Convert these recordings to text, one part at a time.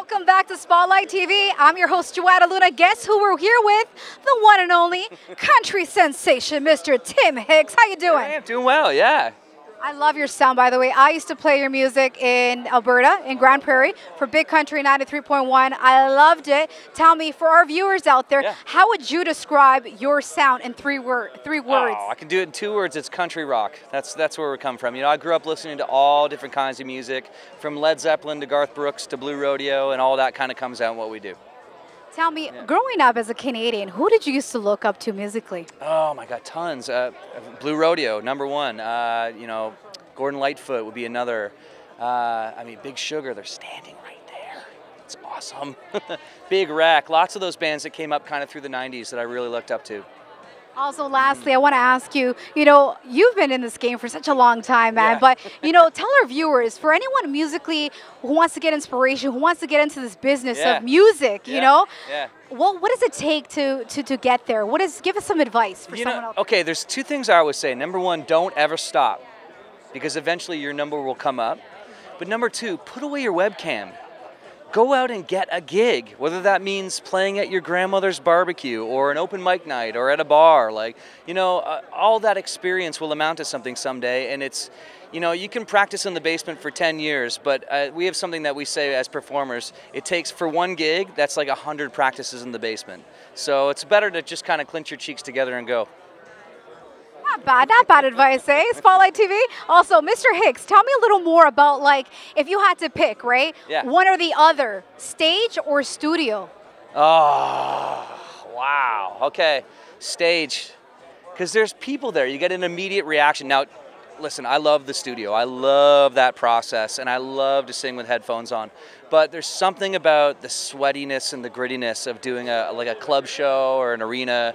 Welcome back to Spotlight TV. I'm your host, Johanna Luna. Guess who we're here with? The one and only country sensation, Mr. Tim Hicks. How you doing? I am doing well, yeah. I love your sound, by the way. I used to play your music in Alberta, in Grand Prairie, for Big Country 93.1. I loved it. Tell me, for our viewers out there, how would you describe your sound in three words? Oh, I can do it in 2 words. It's country rock. That's where we come from. You know, I grew up listening to all different kinds of music, from Led Zeppelin to Garth Brooks to Blue Rodeo, and all that kind of comes out in what we do. Tell me, growing up as a Canadian, who did you used to look up to musically? Oh my God, tons. Blue Rodeo, #1. You know, Gordon Lightfoot would be another. I mean, Big Sugar, they're standing right there. It's awesome. Big Wreck, lots of those bands that came up kind of through the 90s that I really looked up to. Also, lastly, I want to ask you, you've been in this game for such a long time, man, but, tell our viewers, for anyone musically who wants to get inspiration, who wants to get into this business of music, what does it take to get there? Give us some advice for someone else. Okay, there's 2 things I always say. #1, don't ever stop, because eventually your number will come up. But #2, put away your webcam. Go out and get a gig, whether that means playing at your grandmother's barbecue or an open mic night or at a bar. All that experience will amount to something someday, and it's, you can practice in the basement for 10 years, but we have something that we say as performers, it takes for 1 gig, that's like 100 practices in the basement. So it's better to just kind of clench your cheeks together and go. Not bad advice, eh? Spotlight TV. Also, Mr. Hicks, tell me a little more about, if you had to pick, right? Yeah. One or the other, stage or studio? Oh, wow. Okay, stage. Because there's people there. You get an immediate reaction. Now, listen, I love the studio. I love that process, and I love to sing with headphones on. But there's something about the sweatiness and the grittiness of doing a club show or an arena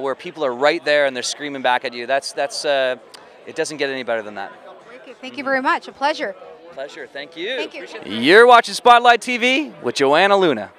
where people are right there and they're screaming back at you. It doesn't get any better than that. Thank you very much. A pleasure. Pleasure. Thank you. Thank you. You're watching Spotlight TV with Johanna Luna.